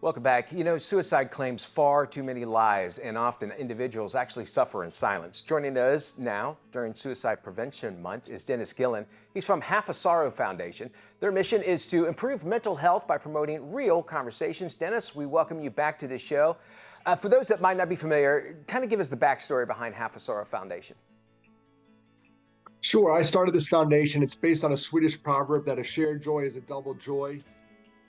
Welcome back. You know, suicide claims far too many lives, and often individuals actually suffer in silence. Joining us now during Suicide Prevention Month is Dennis Gillan. He's from Half a Sorrow Foundation. Their mission is to improve mental health by promoting real conversations. Dennis, we welcome you back to the show. For those that might not be familiar, kind of give us the backstory behind Half a Sorrow Foundation. Sure. I started this foundation. It's based on a Swedish proverb that a shared joy is a double joy.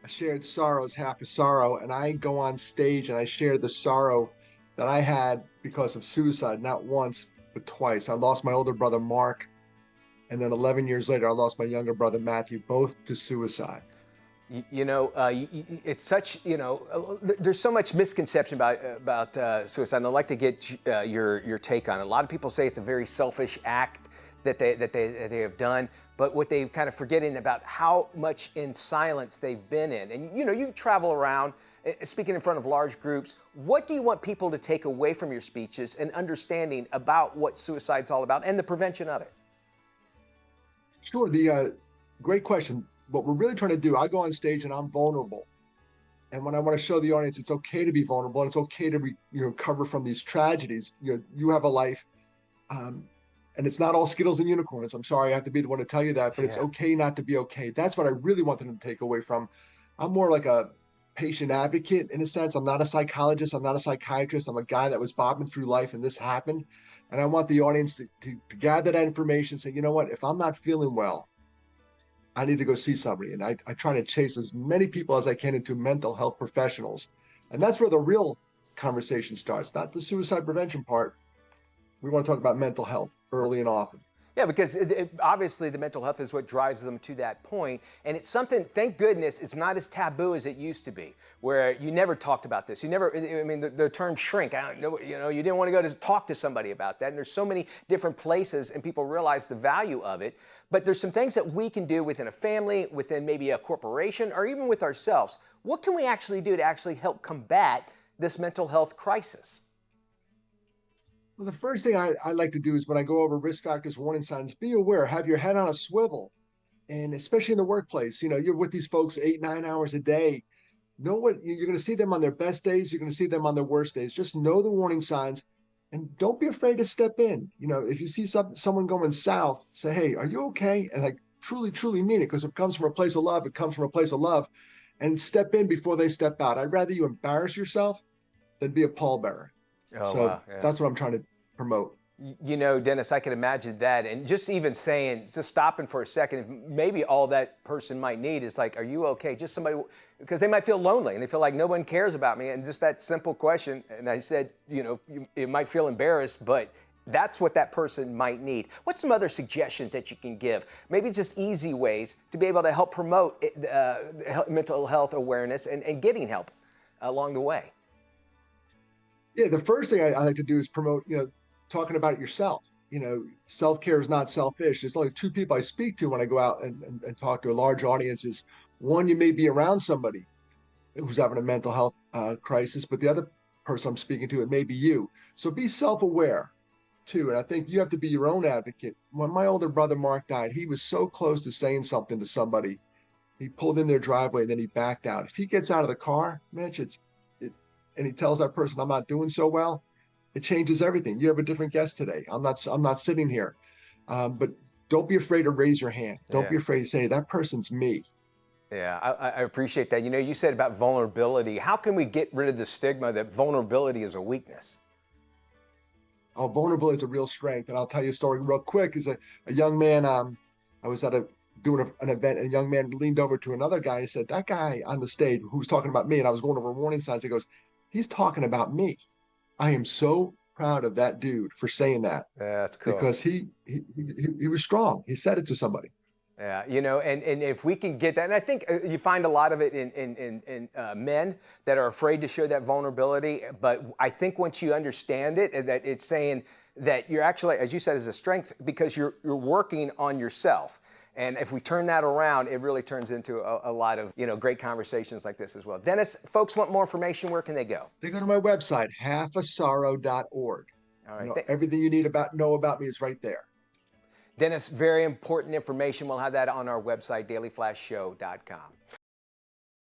A shared sorrow is half a sorrow. And I go on stage and I share the sorrow that I had because of suicide, not once, but twice. I lost my older brother, Mark. And then 11 years later, I lost my younger brother, Matthew, both to suicide. It's such, there's so much misconception about suicide. And I'd like to get your take on it. A lot of people say it's a very selfish act that they have done, but what they're kind of forgetting about how much in silence they've been in. And you travel around speaking in front of large groups. What do you want people to take away from your speeches and understanding about what suicide's all about and the prevention of it? Sure. Great question. What we're really trying to do, I go on stage and I'm vulnerable. And when I want to show the audience it's okay to be vulnerable and it's okay to recover from these tragedies. You have a life. And it's not all Skittles and unicorns. I'm sorry I have to be the one to tell you that, but It's okay not to be okay. That's what I really want them to take away from. I'm more like a patient advocate in a sense. I'm not a psychologist. I'm not a psychiatrist. I'm a guy that was bobbing through life and this happened. And I want the audience to gather that information and say, you know what, if I'm not feeling well, I need to go see somebody. And I try to chase as many people as I can into mental health professionals. And that's where the real conversation starts, not the suicide prevention part. We want to talk about mental health early and often. Yeah, because obviously the mental health is what drives them to that point. And it's something, thank goodness, it's not as taboo as it used to be, where you never talked about this. You never, the term shrink, I don't know, you didn't want to go to talk to somebody about that. And there's so many different places and people realize the value of it. But there's some things that we can do within a family, within maybe a corporation, or even with ourselves. What can we actually do to actually help combat this mental health crisis? Well, the first thing I like to do is when I go over risk factors, warning signs, be aware, have your head on a swivel. And especially in the workplace, you're with these folks 8, 9 hours a day. Know what you're going to see them on their best days. You're going to see them on their worst days. Just know the warning signs and don't be afraid to step in. If you see someone going south, say, hey, are you okay? And truly, truly mean it, because if it comes from a place of love, it comes from a place of love. And step in before they step out. I'd rather you embarrass yourself than be a pallbearer. Wow, yeah. That's what I'm trying to promote. Dennis, I can imagine that. And just even saying, just stopping for a second, maybe all that person might need is like, are you okay? Just somebody, because they might feel lonely and they feel like no one cares about me. And just that simple question. And I said, you might feel embarrassed, but that's what that person might need. What's some other suggestions that you can give? Maybe just easy ways to be able to help promote mental health awareness and getting help along the way. Yeah, the first thing I like to do is promote, talking about yourself. Self-care is not selfish. There's only two people I speak to when I go out and talk to a large audiences. One, you may be around somebody who's having a mental health crisis, but the other person I'm speaking to, it may be you. So be self-aware too. And I think you have to be your own advocate. When my older brother, Mark, died, he was so close to saying something to somebody. He pulled in their driveway and then he backed out. If he gets out of the car, Mitch, and he tells that person, I'm not doing so well, it changes everything. You have a different guest today. I'm not sitting here. But don't be afraid to raise your hand. Don't be afraid to say, that person's me. Yeah, I appreciate that. You said about vulnerability. How can we get rid of the stigma that vulnerability is a weakness? Oh, vulnerability is a real strength. And I'll tell you a story real quick. Is a young man, I was doing an event, and a young man leaned over to another guy and said, that guy on the stage who was talking about me, and I was going over warning signs, he goes, he's talking about me. I am so proud of that dude for saying that. Yeah, that's cool. Because he was strong. He said it to somebody. Yeah, and if we can get that, and I think you find a lot of it in men that are afraid to show that vulnerability. But I think once you understand it, that it's saying that you're actually, as you said, is a strength because you're working on yourself. And if we turn that around, it really turns into a lot of, great conversations like this as well. Dennis, folks want more information. Where can they go? They go to my website, halfasorrow.org. All right. Everything you need know about me is right there. Dennis, very important information. We'll have that on our website, dailyflashshow.com.